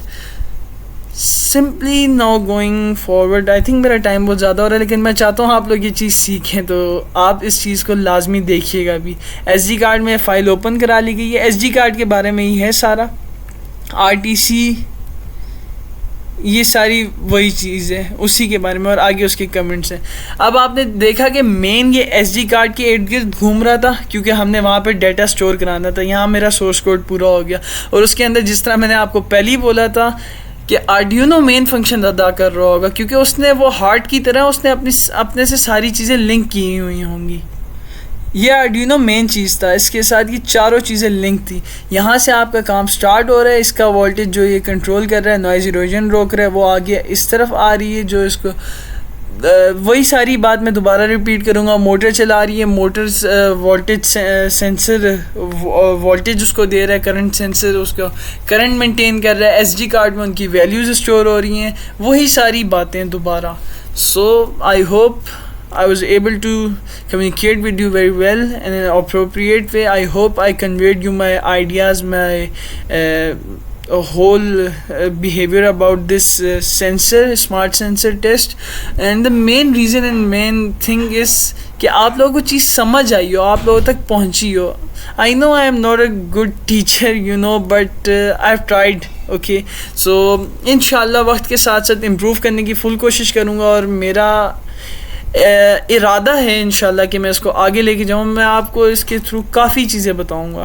[SPEAKER 1] Simply now going forward, I think मेरा टाइम बहुत ज़्यादा हो रहा है, लेकिन मैं चाहता हूँ आप लोग ये चीज़ सीखें, तो आप इस चीज़ को लाजमी देखिएगा भी। SD कार्ड में फ़ाइल ओपन करा ली गई है, SD कार्ड के बारे में ही है सारा, RTC, ये सारी वही चीज़ है उसी के बारे में, और आगे उसके कमेंट्स हैं। अब आपने देखा कि मेन ये SD कार्ड के इर्द गिर्द घूम रहा था क्योंकि हमने वहाँ पे डाटा स्टोर कराना था। यहाँ मेरा सोर्स कोड पूरा हो गया, और उसके अंदर जिस तरह मैंने आपको पहले ही बोला था कि आर्डिनो मेन फंक्शन अदा कर रहा होगा, क्योंकि उसने वो हार्ट की तरह उसने अपने से सारी चीज़ें लिंक की हुई होंगी। ये आर्डिनो मेन चीज़ था, इसके साथ ये चारों चीज़ें लिंक थी। यहाँ से आपका काम स्टार्ट हो रहा है, इसका वोल्टेज जो ये कंट्रोल कर रहा है, नॉइज़ इरोजन रोक रहा है, वो आगे इस तरफ आ रही है जो इसको, वही सारी बात मैं दोबारा रिपीट करूँगा। मोटर चला रही है, मोटर्स वोल्टेज सेंसर वोल्टेज उसको दे रहा है, करंट सेंसर उसको करंट मेंटेन कर रहा है, SD कार्ड में उनकी वैल्यूज़ स्टोर हो रही हैं, वही सारी बातें दोबारा। I hope I was able to communicate with you very well in an appropriate way. I hope I conveyed you my ideas, my whole behavior about this smart sensor test, and the main reason and main thing is कि आप लोगों को चीज़ समझ आई हो, आप लोगों तक पहुंची हो। I know I am not a good teacher, but I've tried. Okay, so इंशाल्लाह वक्त के साथ साथ इम्प्रूव करने की फुल कोशिश करूँगा, और मेरा इरादा है इंशाल्लाह कि मैं इसको आगे लेके जाऊँ। मैं आपको इसके थ्रू काफ़ी चीज़ें बताऊँगा।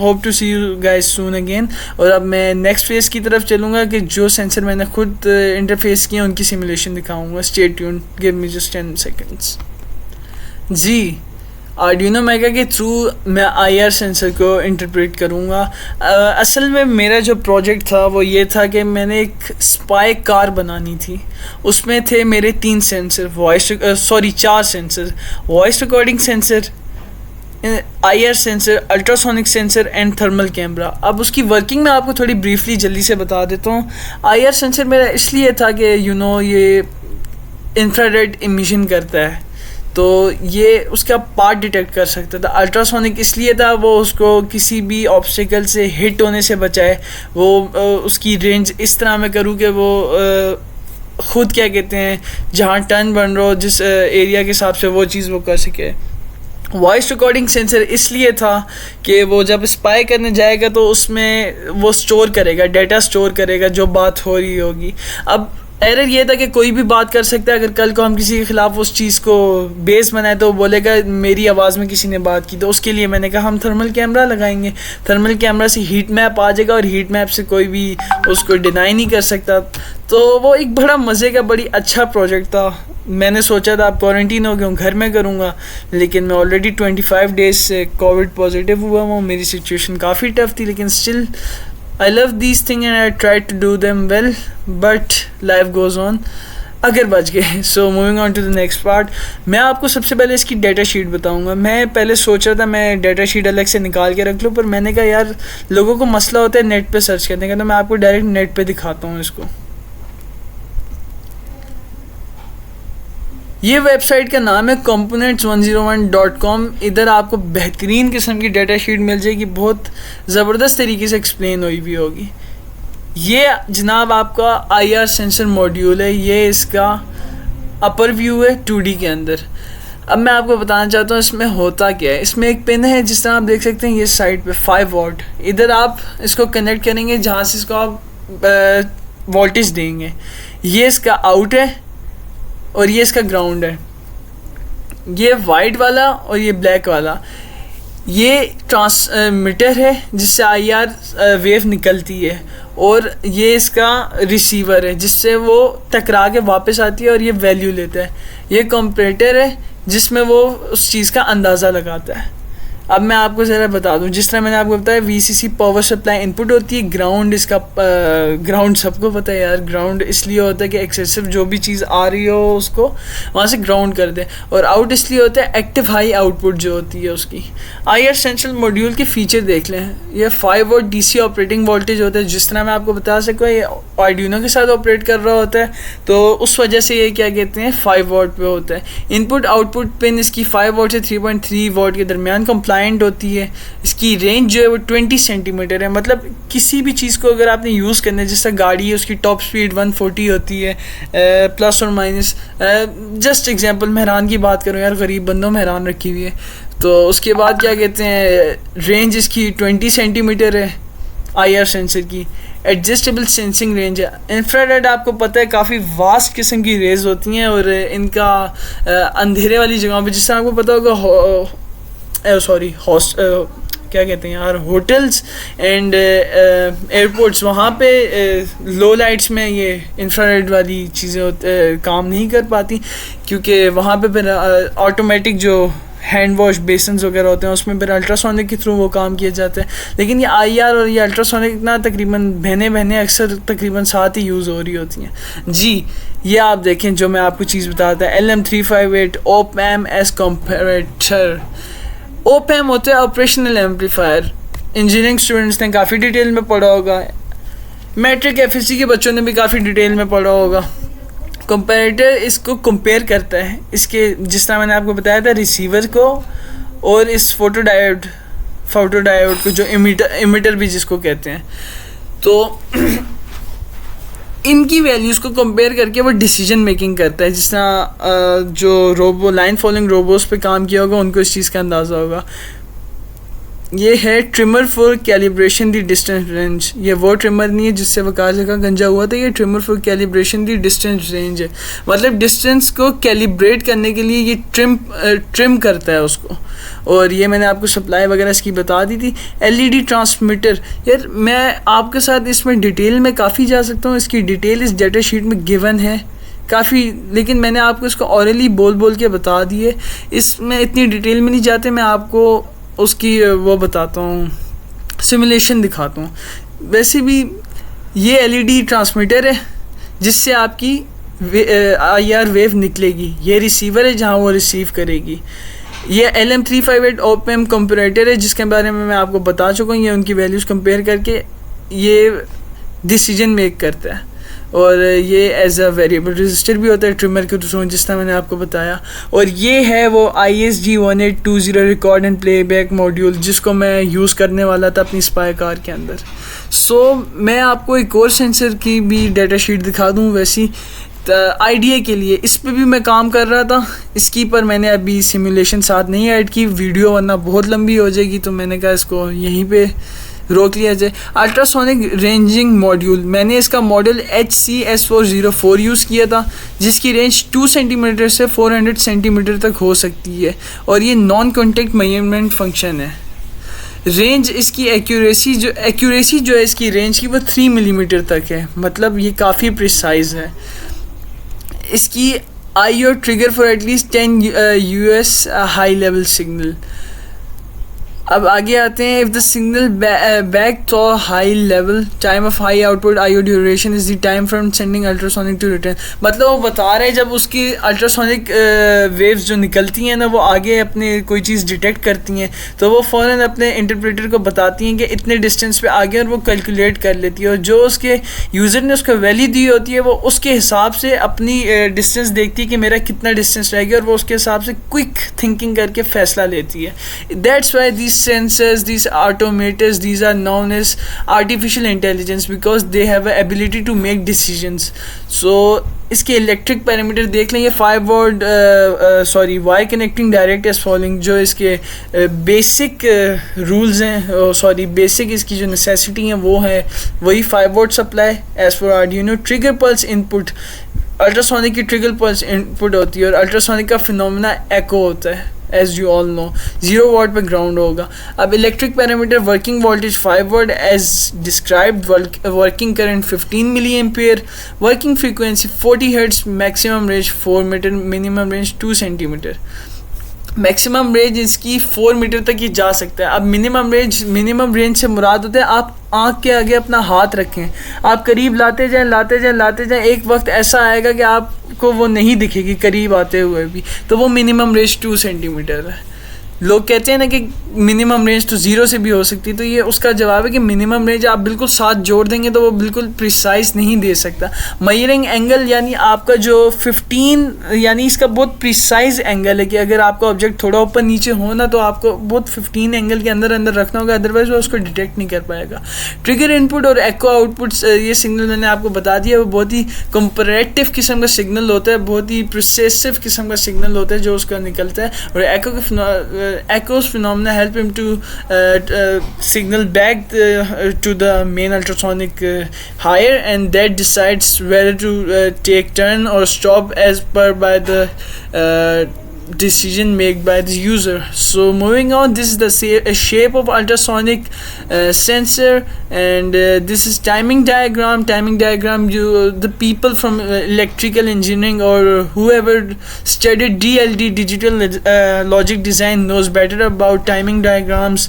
[SPEAKER 1] Hope to see you guys soon again. और अब मैं नेक्स्ट फेज़ की तरफ चलूँगा कि जो सेंसर मैंने खुद इंटरफेस किए उनकी सिमुलेशन दिखाऊँगा। Stay tuned, give me just 10 seconds. जी, आर्डिनो मेगा के थ्रू मैं आईआर सेंसर को इंटरप्रेट करूँगा। असल में मेरा जो प्रोजेक्ट था वो ये था कि मैंने एक स्पाई कार बनानी थी। उसमें थे मेरे 3 सेंसर, चार sensor, voice recording sensor, IR sensor, ultrasonic sensor and thermal camera. अब उसकी वर्किंग मैं आपको थोड़ी ब्रीफली जल्दी से बता देता हूँ। आईआर सेंसर मेरा इसलिए था कि ये इंफ्रारेड इमिशन करता है, तो ये उसका पार्ट डिटेक्ट कर सकता था। अल्ट्रासोनिक इसलिए था वो उसको किसी भी ऑब्स्टिकल से हिट होने से बचाए। वो उसकी रेंज इस तरह मैं करूँ कि वो ख़ुद क्या कहते हैं जहाँ टर्न बन रहा हो जिस एरिया के हिसाब से वो चीज़ वो कर सके। वॉइस रिकॉर्डिंग सेंसर इसलिए था कि वो जब स्पाई करने जाएगा तो उसमें वो स्टोर करेगा, डेटा स्टोर करेगा जो बात हो रही होगी। अब एरर ये था कि कोई भी बात कर सकता है। अगर कल को हम किसी के ख़िलाफ़ उस चीज़ को बेस बनाए तो वो बोलेगा मेरी आवाज़ में किसी ने बात की। तो उसके लिए मैंने कहा हम थर्मल कैमरा लगाएंगे। थर्मल कैमरा से हीट मैप आ जाएगा और हीट मैप से कोई भी उसको डिनाई नहीं कर सकता। तो वो एक बड़ा मज़े का बड़ी अच्छा प्रोजेक्ट था। मैंने सोचा था अब क्वारंटीन हो गया हूँ घर में करूँगा, लेकिन मैं ऑलरेडी 25 डेज़ से कोविड पॉजिटिव हुआ हूँ। मेरी सिचुएशन काफ़ी टफ थी, लेकिन still I love these things and I try to do them well, but life goes on. अगर बच गए। So moving on to the next part. मैं आपको सबसे पहले इसकी डेटा शीट बताऊंगा। मैं पहले सोच रहा था मैं डेटा शीट अलग से निकाल के रख लूँ, पर मैंने कहा यार लोगों को मसला होता है नेट पे सर्च करने का, तो मैं आपको डायरेक्ट नेट पे दिखाता हूँ इसको। ये वेबसाइट का नाम है components101.com। इधर आपको बेहतरीन किस्म की डेटा शीट मिल जाएगी, बहुत ज़बरदस्त तरीके से एक्सप्लेन हुई भी होगी। ये जनाब आपका आईआर सेंसर मॉड्यूल है, ये इसका अपर व्यू है 2D के अंदर। अब मैं आपको बताना चाहता हूँ इसमें होता क्या है। इसमें एक पिन है जिस तरह आप देख सकते हैं ये साइड पे 5 वॉट। इधर आप इसको कनेक्ट करेंगे जहाँ से इसको आप वोल्टेज देंगे। ये इसका आउट है और ये इसका ग्राउंड है। ये वाइट वाला और ये ब्लैक वाला ये ट्रांसमीटर है जिससे आईआर वेव निकलती है, और ये इसका रिसीवर है जिससे वो टकरा के वापस आती है और ये वैल्यू लेता है। ये कंपैरेटर है जिसमें वो उस चीज़ का अंदाज़ा लगाता है। अब मैं आपको ज़रा बता दूं, जिस तरह मैंने आपको बताया वीसीसी पावर सप्लाई इनपुट होती है। ग्राउंड इसका ग्राउंड सबको पता है यार, ग्राउंड इसलिए होता है कि एक्सेसिव जो भी चीज़ आ रही हो उसको वहाँ से ग्राउंड कर दे, और आउट इसलिए होता है एक्टिव हाई आउटपुट जो होती है उसकी। आईआर सेंसर मॉड्यूल के फीचर देख लें। ये 5 वोल्ट डीसी ऑपरेटिंग वोल्टेज होता है, जिस तरह मैं आपको बता सकूँ ये आर्डिनो के साथ ऑपरेट कर रहा होता है, तो उस वजह से ये क्या कहते हैं 5 वोल्ट पे होता है। इनपुट आउटपुट पिन इसकी 5 वोल्ट से 3.3 वोल्ट के दरमियान कंप्लाइंट होती है। इसकी रेंज जो है वो 20 सेंटीमीटर है। मतलब किसी भी चीज़ को अगर आपने यूज़ करना है, जैसे गाड़ी है उसकी टॉप स्पीड 140 होती है प्लस और माइनस। जस्ट एग्जांपल मेहरान की बात करूँ यार, गरीब बंदों मेहरान रखी हुई है, तो उसके बाद क्या कहते हैं रेंज इसकी 20 सेंटीमीटर है आईआर सेंसर की। एडजस्टेबल सेंसिंग रेंज है। इंफ्रारेड आपको पता है काफ़ी वास्ट किस्म की रेज होती हैं, और इनका अंधेरे वाली जगहों पे, जिससे आपको पता होगा क्या कहते हैं यार, होटल्स एंड एयरपोर्ट्स, वहाँ पे लो लाइट्स में ये इंफ्रारेड वाली चीज़ें काम नहीं कर पाती, क्योंकि वहाँ पे फिर ऑटोमेटिक जो हैंड वॉश बेसन्स वगैरह होते हैं उसमें फिर अल्ट्रासोनिक के थ्रू वो काम किए जाते हैं। लेकिन ये आईआर और ये अल्ट्रासोनिक ना तकरीबन बहने अक्सर तकरीबन साथ ही यूज़ हो रही होती हैं। जी ये आप देखें जो मैं आपको चीज़ बताता है, LM358 OP-Amp S comparator. OP-Amp होता है ऑपरेशनल एम्पलीफायर। इंजीनियरिंग स्टूडेंट्स ने काफ़ी डिटेल में पढ़ा होगा, मैट्रिक FSC के बच्चों ने भी काफ़ी डिटेल में पढ़ा होगा। कंपैरेटर इसको कंपेयर करता है इसके, जिस तरह मैंने आपको बताया था, रिसीवर को और इस फोटो डायोड को, जो इमिटर भी जिसको कहते हैं। तो इनकी वैल्यूज़ को कंपेयर करके वो डिसीजन मेकिंग करता है। जिस तरह जो लाइन फॉलोइंग रोबोट्स पे काम किया होगा उनको इस चीज़ का अंदाज़ा होगा। ये है trimmer for calibration the distance range. ये वो ट्रिमर नहीं है जिससे वकार जगह गंजा हुआ था, ये trimmer for calibration the distance range है। मतलब डिस्टेंस को कैलिब्रेट करने के लिए ये ट्रिम करता है उसको। और ये मैंने आपको सप्लाई वगैरह इसकी बता दी थी। LED ट्रांसमीटर, यार मैं आपके साथ इसमें डिटेल में काफ़ी जा सकता हूँ। इसकी डिटेल इस डेटा शीट में गिवन है, काफ़ी, लेकिन मैंने आपको इसको ऑरली बोल बोल के बता दिए, इसमें इतनी डिटेल में नहीं जाते, मैं आपको उसकी वो बताता हूँ, सिमुलेशन दिखाता हूँ। वैसे भी ये एलईडी ट्रांसमीटर है जिससे आपकी IR वेव निकलेगी, ये रिसीवर है जहाँ वो रिसीव करेगी। ये LM358 ओपएम कंपैरेटर है जिसके बारे में मैं आपको बता चुका हूँ, ये उनकी वैल्यूज़ कंपेयर करके ये डिसीजन मेक करता है। और ये एज अ वेरिएबल रजिस्टर भी होता है ट्रिमर के थ्रू, जिस तरह मैंने आपको बताया। और ये है वो ISG1820 record and playback module जिसको मैं यूज़ करने वाला था अपनी स्पाई कार के अंदर। मैं आपको एक और सेंसर की भी डाटा शीट दिखा दूँ वैसी आइडिया के लिए, इस पे भी मैं काम कर रहा था, इसकी पर मैंने अभी सिमुलेशन साथ नहीं ऐड की, वीडियो वरना बहुत लंबी हो जाएगी, तो मैंने कहा इसको यहीं पे रोक लिया जाए। अल्ट्रासोनिक रेंजिंग मॉड्यूल, मैंने इसका मॉडल HCS404 यूज़ किया था जिसकी रेंज 2 सेंटीमीटर से 400 सेंटीमीटर तक हो सकती है, और ये नॉन कॉन्टेक्ट मेजरमेंट फंक्शन है। रेंज इसकी एक्यूरेसी जो है इसकी रेंज की वो 3 मिलीमीटर तक है, मतलब ये काफ़ी प्रिसाइज है। इसकी IO trigger for at least 10 US high level signal. अब आगे आते हैं, if the signal back to high level time of high output IO duration is the time from sending ultrasonic to return. मतलब वो बता रहे हैं जब उसकी अल्ट्रासोनिक वेव्स जो निकलती हैं ना वो आगे अपने कोई चीज़ डिटेक्ट करती हैं तो वो फ़ौरन अपने इंटरप्रेटर को बताती हैं कि इतने डिस्टेंस पे आगे, और वो कैलकुलेट कर लेती है, और जो उसके यूज़र ने उसको वैल्यू दी होती है वो उसके हिसाब से अपनी डिस्टेंस देखती है कि मेरा कितना डिस्टेंस रहेगा, और वो उसके हिसाब से क्विक थिंकिंग करके फ़ैसला लेती है। That's why this sensors, these automators, these are known as artificial intelligence because they have a ability to make decisions. So इसके इलेक्ट्रिक पैरामीटर देख लेंगे, 5 volt wire connecting direct as following, जो इसके basic rules हैं, basic इसकी जो necessity हैं वो है वही 5 volt supply as for Arduino. Trigger pulse input, ultrasonic की ट्रिगर पल्स इनपुट होती है, और अल्ट्रासोनिक का फिनोमेना एको होता है as you all know, 0 watt पे ग्राउंड होगा। अब electric parameter, working voltage 5 volt as described, working current 15 milli ampere, working frequency 40 hertz, maximum range 4 metre, minimum range 2 centimetre. Maximum range इसकी 4 metre तक ही जा सकता है। अब मिनिमम रेंज से मुराद होता है आप आँख के आगे अपना हाथ रखें, आप करीब लाते जाएं, एक वक्त ऐसा आएगा कि आपको वो नहीं दिखेगी करीब आते हुए भी, तो वो मिनिमम रेंज 2 सेंटीमीटर है। लोग कहते हैं ना कि मिनिमम रेंज तो 0 से भी हो सकती है, तो ये उसका जवाब है कि मिनिमम रेंज आप बिल्कुल साथ जोड़ देंगे तो वो बिल्कुल प्रिसाइज नहीं दे सकता। मयरिंग एंगल यानी आपका जो 15, यानी इसका बहुत प्रिसाइज एंगल है कि अगर आपका ऑब्जेक्ट थोड़ा ऊपर नीचे हो ना तो आपको बहुत 15 एंगल के अंदर रखना होगा, अदरवाइज वो उसको डिटेक्ट नहीं कर पाएगा। ट्रिगर इनपुट और एको आउटपुट, ये सिग्नल मैंने आपको बता दिया, वो बहुत ही कंपैरेटिव किस्म का सिग्नल होता है, बहुत ही प्रोसेसिव किस्म का सिग्नल होता है जो उसका निकलता है। और एको के echoes phenomena help him to signal back to the main ultrasonic higher, and that decides whether to take turn or stop as per by the decision made by the user. So moving on, this is the shape of ultrasonic sensor, and this is timing diagram. The people from electrical engineering or whoever studied DLD, digital logic design, knows better about timing diagrams.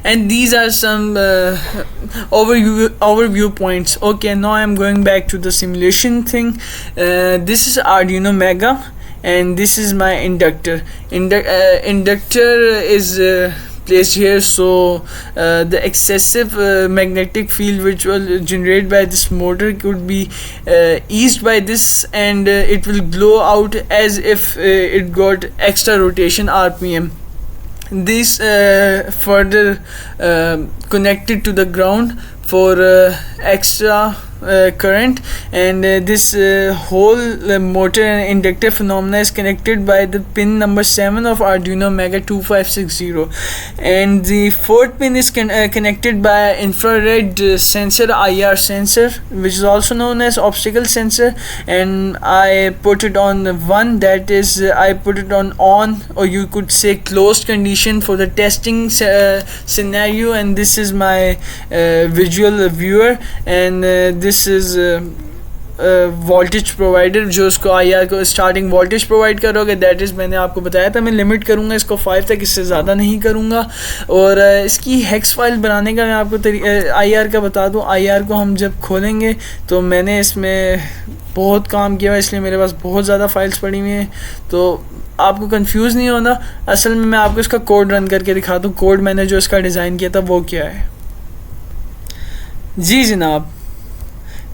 [SPEAKER 1] And these are some overview points. Okay, now I'm going back to the simulation thing. This is Arduino Mega, and this is my inductor. Inductor is placed here, so the excessive magnetic field which will generate by this motor could be eased by this, and it will glow out as if it got extra rotation RPM. This further connected to the ground for extra current, and this whole motor and inductor phenomena is connected by the pin number 7 of Arduino Mega 2560, and the fourth pin is connected by infrared sensor, IR sensor, which is also known as obstacle sensor, and I put it on one, that is I put it on, or you could say closed condition for the testing scenario, and this is my visual viewer, and this is voltage provider जो उसको IR को starting voltage provide करोगे, that is मैंने आपको बताया था मैं limit करूँगा इसको 5 तक, इससे ज़्यादा नहीं करूँगा। और इसकी हेक्स फाइल बनाने का मैं आपको आईआर का बता दूँ। आईआर को हम जब खोलेंगे तो मैंने इसमें बहुत काम किया है, इसलिए मेरे पास बहुत ज़्यादा फाइल्स पड़ी हुई हैं, तो आपको कंफ्यूज नहीं होना। असल में मैं आपको इसका कोड रन करके दिखा दूँ, कोड मैंने जो इसका डिज़ाइन किया था वो क्या है। जी जनाब,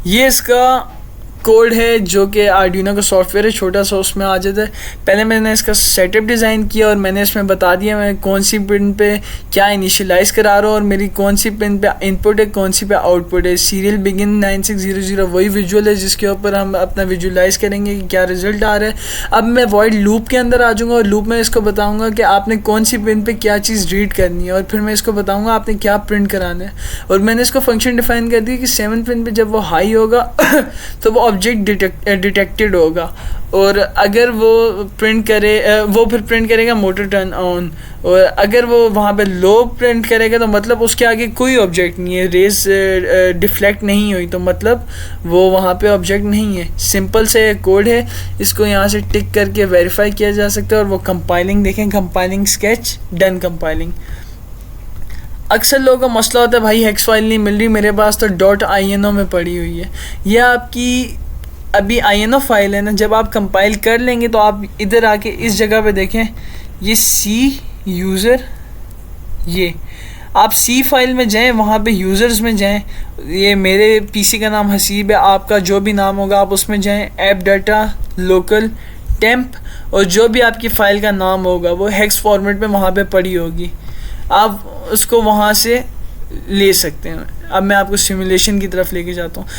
[SPEAKER 1] ये इसका कोड है जो कि आर्डिनो का सॉफ्टवेयर है, छोटा सा उसमें आ जाता है। पहले मैंने इसका सेटअप डिज़ाइन किया और मैंने इसमें बता दिया मैं कौन सी पिन पे क्या इनिशियलाइज़ करा रहा हूँ और मेरी कौन सी पिन पे इनपुट है, कौन सी पे आउटपुट है। सीरियल बिगिन 9600 वही विजुअल है जिसके ऊपर हम अपना विजुअलाइज़ करेंगे कि क्या रिज़ल्ट आ रहा है। अब मैं वॉइड लूप के अंदर आ जाऊँगा और लूप में इसको बताऊँगा कि आपने कौन सी पिन पर क्या चीज़ रीड करनी है और फिर मैं इसको बताऊँगा आपने क्या प्रिंट कराना है। और मैंने इसको फंक्शन डिफ़ाइन कर दी कि 7 पिन पर जब वो हाई होगा तो वो ऑब्जेक्ट डिटेक्टेड होगा, और अगर वो प्रिंट करे वो फिर प्रिंट करेगा मोटर टर्न ऑन। और अगर वो वहाँ पे लो प्रिंट करेगा तो मतलब उसके आगे कोई ऑब्जेक्ट नहीं है, रेस डिफ्लेक्ट नहीं हुई तो मतलब वो वहाँ पे ऑब्जेक्ट नहीं है। सिंपल से कोड है, इसको यहाँ से टिक करके वेरीफाई किया जा सकता है। और वो कंपाइलिंग देखें, कंपाइलिंग स्केच डन कंपाइलिंग। अक्सर लोगों का मसला होता है भाई हेक्स फाइल नहीं मिल रही मेरे पास तो .ino में पड़ी हुई है। यह आपकी अभी ino फाइल है ना, जब आप कंपाइल कर लेंगे तो आप इधर आके इस जगह पे देखें, ये सी यूज़र, ये आप सी फाइल में जाएं, वहाँ पे यूज़र्स में जाएं। ये मेरे पीसी का नाम हसीब है, आपका जो भी नाम होगा आप उसमें जाएं, ऐप डाटा लोकल टेम्प, और जो भी आपकी फ़ाइल का नाम होगा वो हेक्स फॉर्मेट में वहाँ पे पड़ी होगी, आप उसको वहाँ से ले सकते हैं। अब मैं आपको सिमुलेशन की तरफ लेके जाता हूँ,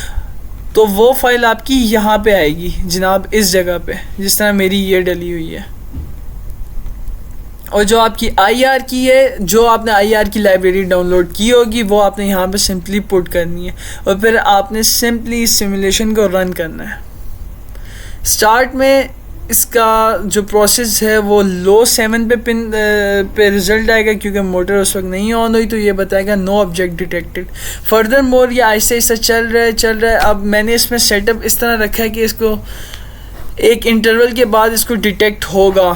[SPEAKER 1] तो वो फ़ाइल आपकी यहाँ पे आएगी जनाब, इस जगह पे जिस तरह मेरी ये डली हुई है। और जो आपकी आईआर की है, जो आपने आईआर की लाइब्रेरी डाउनलोड की होगी वो आपने यहाँ पे सिंपली पुट करनी है और फिर आपने सिंपली इस सिमुलेशन को रन करना है। स्टार्ट में इसका जो प्रोसेस है वो लो 7 पे पिन पे रिज़ल्ट आएगा क्योंकि मोटर उस वक्त नहीं ऑन हुई, तो ये बताएगा no object detected. Furthermore ये आहिस्ता आहिस्ता चल रहा है। अब मैंने इसमें सेटअप इस तरह रखा है कि इसको एक इंटरवल के बाद इसको डिटेक्ट होगा,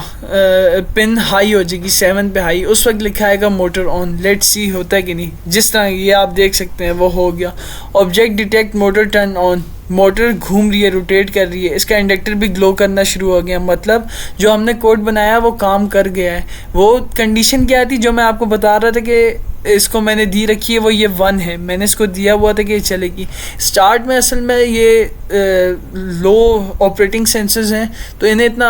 [SPEAKER 1] पिन हाई हो जाएगी 7 पे हाई, उस वक्त लिखा आएगा मोटर ऑन। लेट्स सी होता है कि नहीं, जिस तरह ये आप देख सकते हैं वो हो गया। Object detect motor turn on, motor घूम रही है, रोटेट कर रही है, इसका इंडक्टर भी ग्लो करना शुरू हो गया, मतलब जो हमने कोड बनाया वो काम कर गया है। वो कंडीशन क्या थी जो मैं आपको बता रहा था कि इसको मैंने दी रखी है, वो ये 1 है, मैंने इसको दिया हुआ था कि ये चलेगी। स्टार्ट में असल में ये लो ऑपरेटिंग सेंसर्स हैं तो इन्हें इतना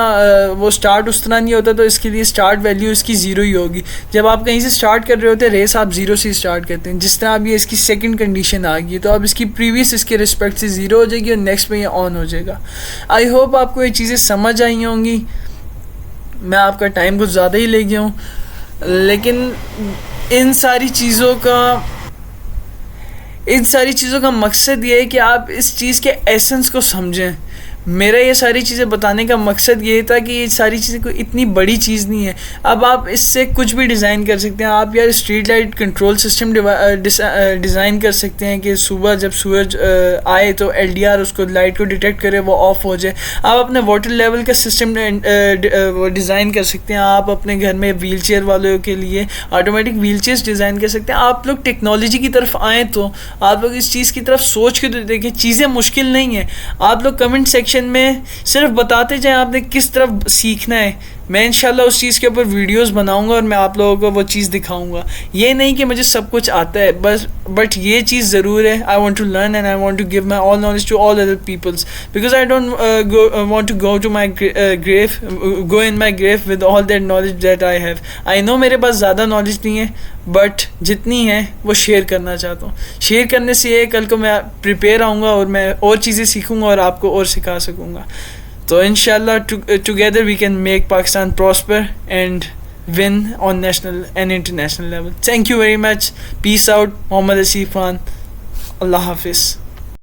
[SPEAKER 1] वो स्टार्ट उस तरह नहीं होता, तो इसके लिए स्टार्ट वैल्यू इसकी 0 ही होगी। जब आप कहीं से स्टार्ट कर रहे होते हैं रेस, आप 0 से स्टार्ट करते हैं। जिस तरह अब ये इसकी सेकंड कंडीशन आ गई तो अब इसकी प्रीवियस इसके रिस्पेक्ट से 0 हो जाएगी और नेक्स्ट में ये ऑन हो जाएगा। आई होप आपको ये चीज़ें समझ आई होंगी। मैं आपका टाइम कुछ ज़्यादा ही ले गया हूँ, लेकिन इन सारी चीज़ों का मकसद ये है कि आप इस चीज़ के एसेंस को समझें। मेरा ये सारी चीज़ें बताने का मकसद ये था कि ये सारी चीज़ें कोई इतनी बड़ी चीज़ नहीं है। अब आप इससे कुछ भी डिज़ाइन कर सकते हैं। आप यार street light control system design कर सकते हैं कि सुबह जब सूरज आए तो LDR उसको लाइट को डिटेक्ट करे, वो ऑफ हो जाए। आप अपने वाटर लेवल का सिस्टम वो डिज़ाइन कर सकते हैं। आप अपने घर में व्हील चेयर वालों के लिए ऑटोमेटिक व्हील चेयर्स डिज़ाइन कर सकते हैं। आप लोग टेक्नोलॉजी की तरफ आएँ तो आप लोग इस चीज़ की तरफ सोच के तो देखें, चीज़ें मुश्किल नहीं है। आप लोग कमेंट सेक्शन में सिर्फ बताते जाएं आपने किस तरफ सीखना है। मैं इंशाल्लाह उस चीज़ के ऊपर वीडियोस बनाऊंगा और मैं आप लोगों को वो चीज़ दिखाऊंगा। ये नहीं कि मुझे सब कुछ आता है बस, बट ये चीज़ ज़रूर है, I want to learn and I want to give my all knowledge to all other peoples because I don't want to go to my go in my grave with all that knowledge that I have. I know मेरे पास ज़्यादा knowledge नहीं है, but जितनी है वो share करना चाहता हूँ। शेयर करने से ये कल को मैं प्रिपेयर आऊँगा और मैं और चीज़ें सीखूँगा और आपको और सिखा सकूँगा। So inshallah together we can make Pakistan prosper and win on national and international level. Thank you very much. Peace out. Mohammad Asif Khan. Allah Hafiz.